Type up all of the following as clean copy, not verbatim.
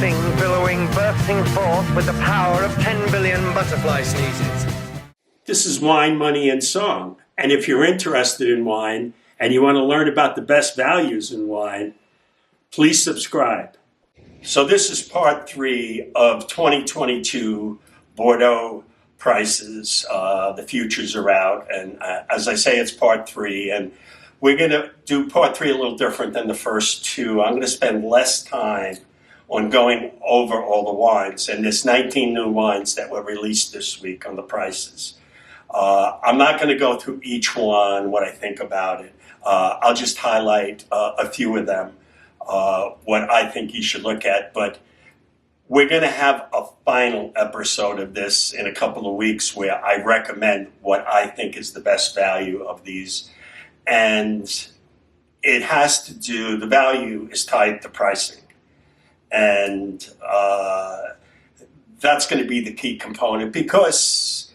thing billowing, bursting forth with the power of 10 billion butterfly sneezes. This is Wine, Money, and Song. And if you're interested in wine and you want to learn about the best values in wine, please subscribe. So this is part 3 of 2022 Bordeaux prices. The futures are out, and as I say, it's part 3, and we're going to do part 3 a little different than the first 2. I'm going to spend less time on going over all the wines, and there's 19 new wines that were released this week on the prices. I'm not going to go through each one, what I think about it. I'll just highlight a few of them, what I think you should look at, but we're going to have a final episode of this in a couple of weeks where I recommend what I think is the best value of these. And it has to do, the value is tied to pricing. And that's going to be the key component because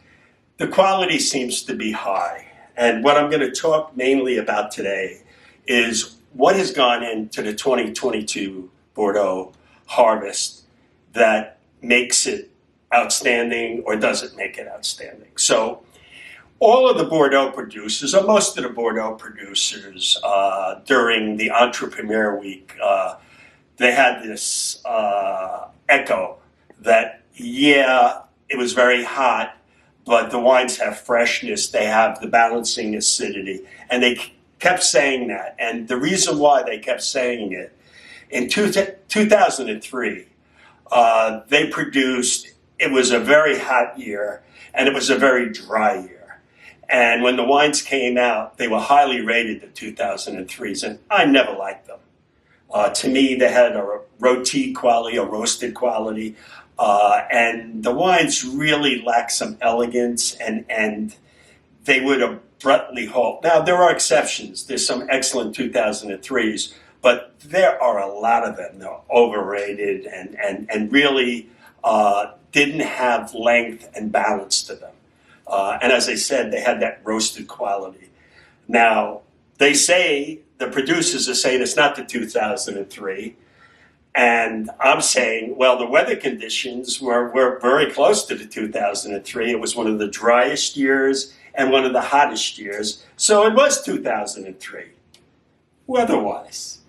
the quality seems to be high. And what I'm going to talk mainly about today is what has gone into the 2022 Bordeaux harvest that makes it outstanding or doesn't make it outstanding. So all of the Bordeaux producers, or most of the Bordeaux producers, during the Entrepreneur Week, they had this echo that, yeah, it was very hot, but the wines have freshness, they have the balancing acidity, and they kept saying that. And the reason why they kept saying it, in 2003, they produced, it was a very hot year, and it was a very dry year. And when the wines came out, they were highly rated, the 2003s, and I never liked them. To me, they had a rôti quality, a roasted quality, and the wines really lacked some elegance, and they would abruptly halt. Now, there are exceptions. There's some excellent 2003s, but there are a lot of them that are overrated and really didn't have length and balance to them. And as I said, they had that roasted quality. Now, they say, the producers are saying it's not the 2003. And I'm saying, well, the weather conditions were very close to the 2003. It was one of the driest years and one of the hottest years. So it was 2003, weather-wise.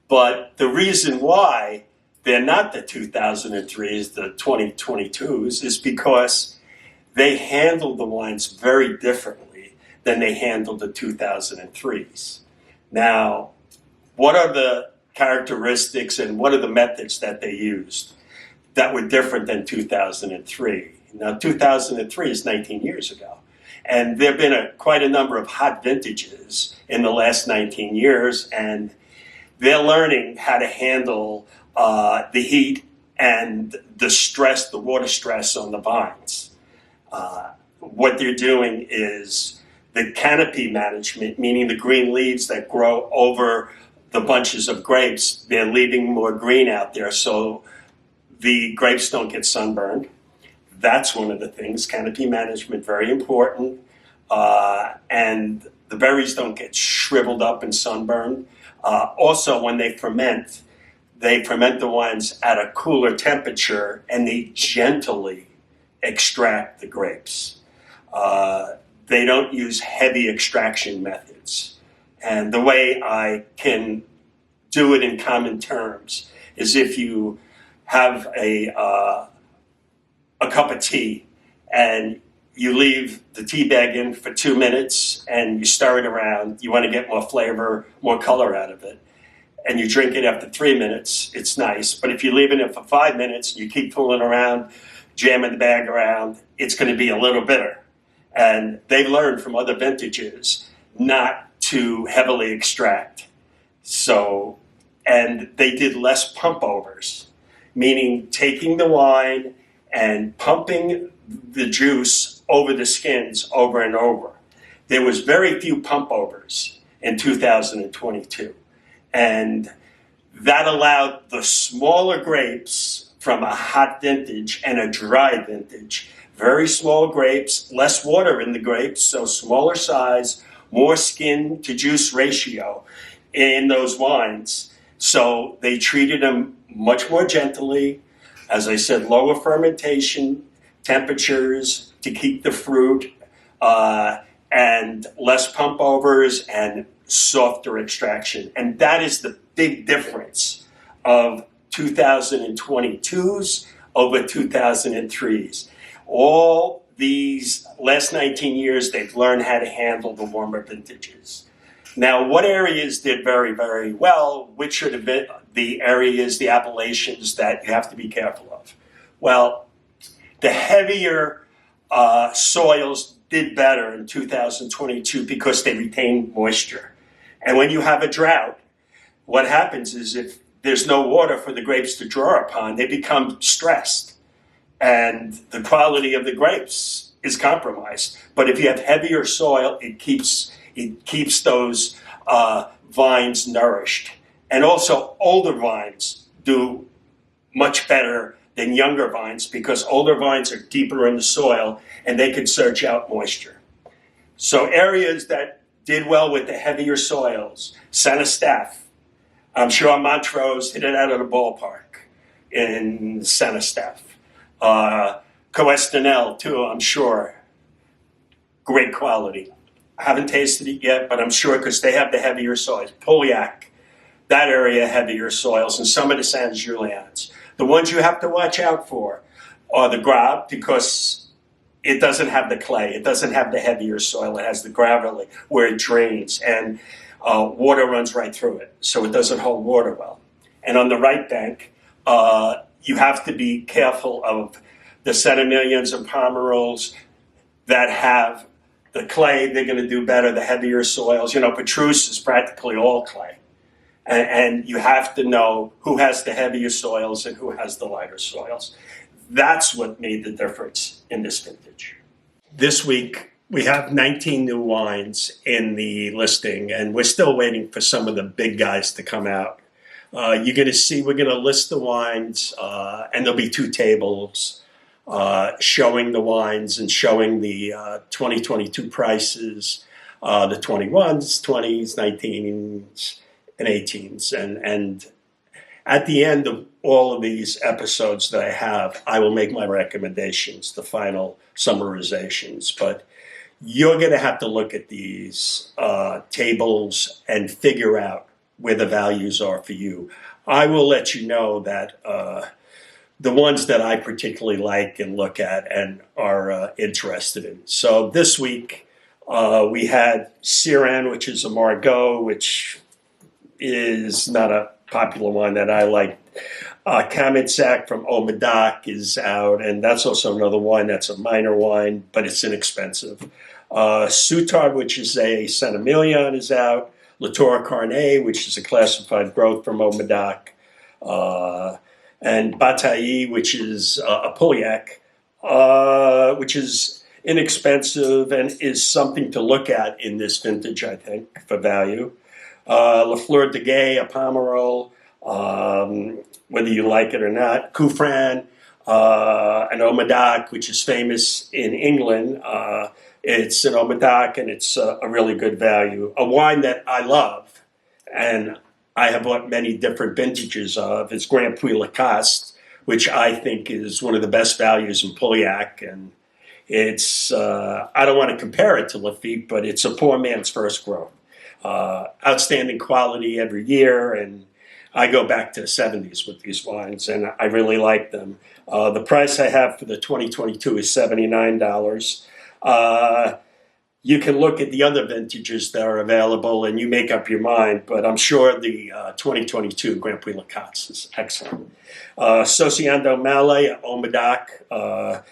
But the reason why they're not the 2003s, the 2022s, is because they handled the wines very differently than they handled the 2003s. Now, what are the characteristics and what are the methods that they used that were different than 2003? Now, 2003 is 19 years ago. And there have been quite a number of hot vintages in the last 19 years, and they're learning how to handle the heat and the stress, the water stress on the vines. What they're doing is the canopy management, meaning the green leaves that grow over the bunches of grapes. They're leaving more green out there so the grapes don't get sunburned. That's one of the things. Canopy management, very important. And the berries don't get shriveled up and sunburned. Also, when they ferment the wines at a cooler temperature and they gently extract the grapes. They don't use heavy extraction methods. And the way I can do it in common terms is if you have a cup of tea and you leave the tea bag in for 2 minutes and you stir it around, you want to get more flavor, more color out of it, and you drink it after 3 minutes, it's nice. But if you leave it in for 5 minutes and you keep fooling around, jamming the bag around, it's going to be a little bitter. And they've learned from other vintages not to heavily extract. So, and they did less pump overs, meaning taking the wine and pumping the juice over the skins over and over. There was very few pump overs in 2022. And that allowed the smaller grapes from a hot vintage and a dry vintage, very small grapes, less water in the grapes, so smaller size, more skin to juice ratio in those wines. So they treated them much more gently. As I said, lower fermentation temperatures to keep the fruit, and less pump overs and softer extraction. And that is the big difference of 2022s over 2003s. All these last 19 years, they've learned how to handle the warmer vintages. Now, what areas did very, very well? Which are the areas, the appellations that you have to be careful of? Well, the heavier soils did better in 2022 because they retained moisture. And when you have a drought, what happens is if there's no water for the grapes to draw upon, they become stressed. And the quality of the grapes is compromised. But if you have heavier soil, it keeps those vines nourished. And also older vines do much better than younger vines because older vines are deeper in the soil and they can search out moisture. So areas that did well with the heavier soils, Saint-Eustache, I'm sure Montrose hit it out of the ballpark in Saint-Eustache. Coestanel too, I'm sure, great quality. I haven't tasted it yet, but I'm sure because they have the heavier soils. Pauillac, that area, heavier soils, and some of the Saint Julians. The ones you have to watch out for are the Graves because it doesn't have the clay. It doesn't have the heavier soil. It has the gravelly where it drains and water runs right through it. So it doesn't hold water well. And on the right bank, you have to be careful of the Centimillions and Pomerols that have the clay. They're going to do better, the heavier soils. Petrus is practically all clay. And you have to know who has the heavier soils and who has the lighter soils. That's what made the difference in this vintage. This week, we have 19 new wines in the listing, and we're still waiting for some of the big guys to come out. You're going to see, we're going to list the wines, and there'll be two tables showing the wines and showing the 2022 prices, the 21s, 20s, 19s, and 18s. And at the end of all of these episodes that I have, I will make my recommendations, the final summarizations. But you're going to have to look at these tables and figure out where the values are for you. I will let you know that the ones that I particularly like and look at and are interested in. So this week we had Siran, which is a Margaux, which is not a popular one that I like. Camitsac from Omedac is out, and that's also another wine that's a minor wine, but it's inexpensive. Soutard, which is a Saint-Emilion, is out. Latour Carnet, which is a classified growth from Omedac. And Bataille, which is a Pauillac, which is inexpensive and is something to look at in this vintage, I think, for value. La Fleur de Gué, a Pomerol, whether you like it or not. Couffran, an Omedac, which is famous in England. It's an Omedac, and it's a really good value. A wine that I love, and I have bought many different vintages of, is Grand Puy Lacoste, which I think is one of the best values in Pauillac. And it's, I don't want to compare it to Lafite, but it's a poor man's first growth. Outstanding quality every year, and I go back to the 70s with these wines, and I really like them. The price I have for the 2022 is $79. You can look at the other vintages that are available, and you make up your mind, but I'm sure the 2022 Grand Puy Lacoste is excellent. Sociando Mallet, Omedac,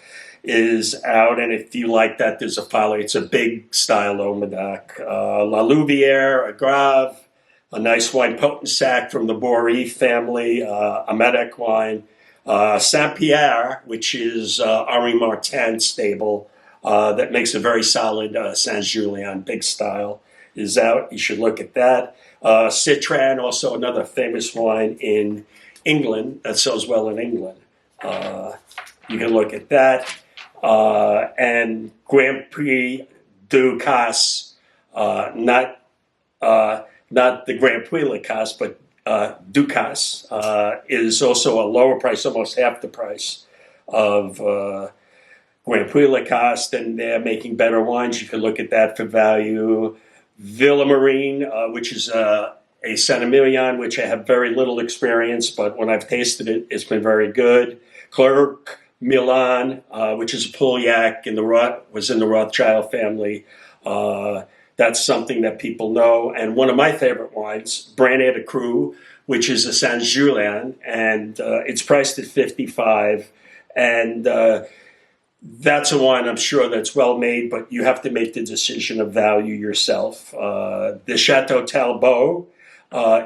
is out, and if you like that, there's a follow. It's a big style Omedac. La Louvière, a Grave, a nice wine, Potensac from the Bordeaux family, a Medoc wine. Saint-Pierre, which is Henri Martin stable, that makes a very solid Saint-Julien, big style, is out. You should look at that. Citran, also another famous wine in England that sells well in England. You can look at that. And Grand Prix du Casse, not the Grand Puy Lacoste, but Ducasse is also a lower price, almost half the price of Grand Prix Lacoste, and they're making better wines. You can look at that for value. Villa Marine, which is a Saint-Emilion, which I have very little experience, but when I've tasted it, it's been very good. Clerc Milan, which is a Pauillac, was in the Rothschild family. That's something that people know. And one of my favorite wines, Brandet de Cru, which is a Saint Julien, and it's priced at $55. And that's a wine I'm sure that's well made, but you have to make the decision of value yourself. The Chateau Talbot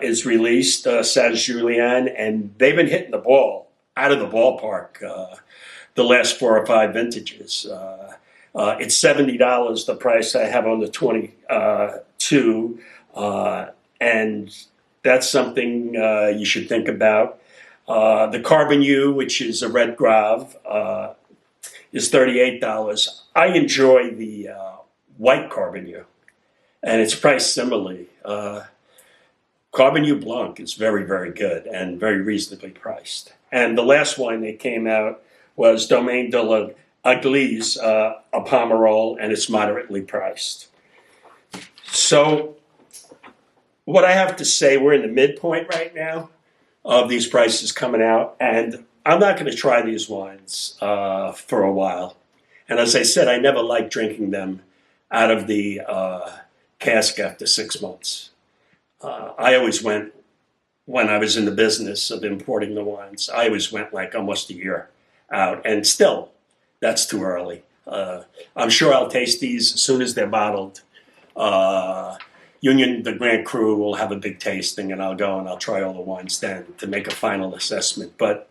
is released, Saint Julien, and they've been hitting the ball out of the ballpark the last 4 or 5 vintages. It's $70, the price I have on the 22, and that's something you should think about. The Carbonieux, which is a Red Grave, is $38. I enjoy the white Carbonieux, and it's priced similarly. Carbonieux Blanc is very, very good and very reasonably priced. And the last wine that came out was Domaine de l'Église, a Pomerol, and it's moderately priced. So what I have to say, we're in the midpoint right now of these prices coming out, and I'm not going to try these wines for a while. And as I said, I never liked drinking them out of the cask after 6 months. I always went, when I was in the business of importing the wines, I always went like almost a year out, and still, that's too early. I'm sure I'll taste these as soon as they're bottled. Union, the Grand Cru, will have a big tasting, and I'll go and I'll try all the wines then to make a final assessment. But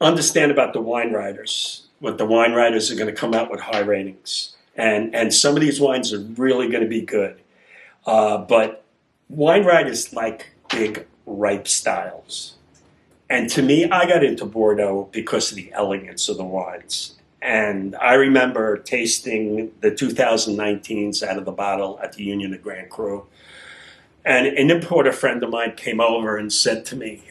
understand about the wine writers. What the wine writers are going to come out with high ratings. And some of these wines are really going to be good. But wine writers like big, ripe styles. And to me, I got into Bordeaux because of the elegance of the wines. And I remember tasting the 2019s out of the bottle at the Union of Grand Cru. And an importer friend of mine came over and said to me,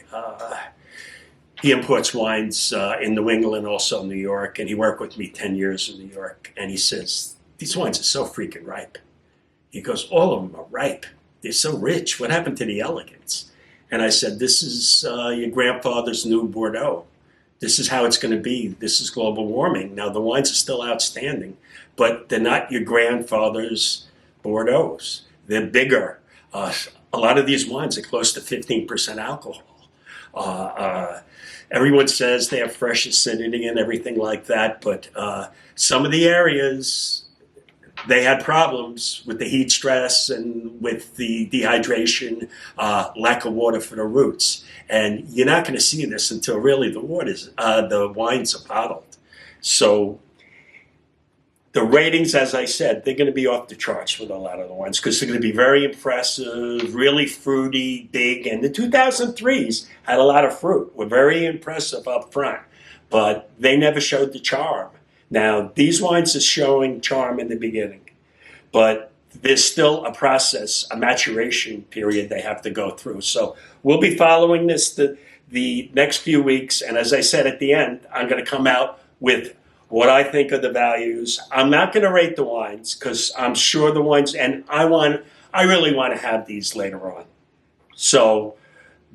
he imports wines in New England, also New York, and he worked with me 10 years in New York. And he says, these wines are so freaking ripe. He goes, all of them are ripe. They're so rich. What happened to the elegance? And I said, this is your grandfather's new Bordeaux. This is how it's going to be. This is global warming. Now, the wines are still outstanding, but they're not your grandfather's Bordeaux's. They're bigger. A lot of these wines are close to 15% alcohol. Everyone says they have fresh acidity and everything like that, but some of the areas, they had problems with the heat stress and with the dehydration, lack of water for the roots. And you're not going to see this until really the wines are bottled. So the ratings, as I said, they're going to be off the charts with a lot of the wines because they're going to be very impressive, really fruity, big. And the 2003s had a lot of fruit, were very impressive up front, but they never showed the charm. Now, these wines are showing charm in the beginning, but there's still a process, a maturation period they have to go through. So we'll be following this the next few weeks. And as I said at the end, I'm going to come out with what I think are the values. I'm not going to rate the wines because I'm sure the wines, and I really want to have these later on. So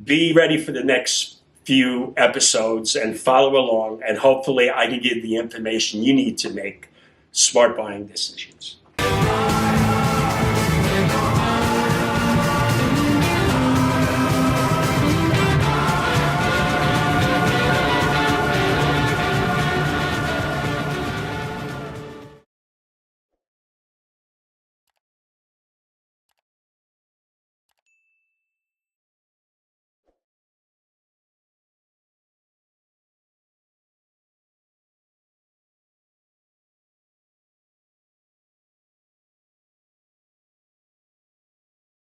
be ready for the next few episodes and follow along, and hopefully I can give the information you need to make smart buying decisions.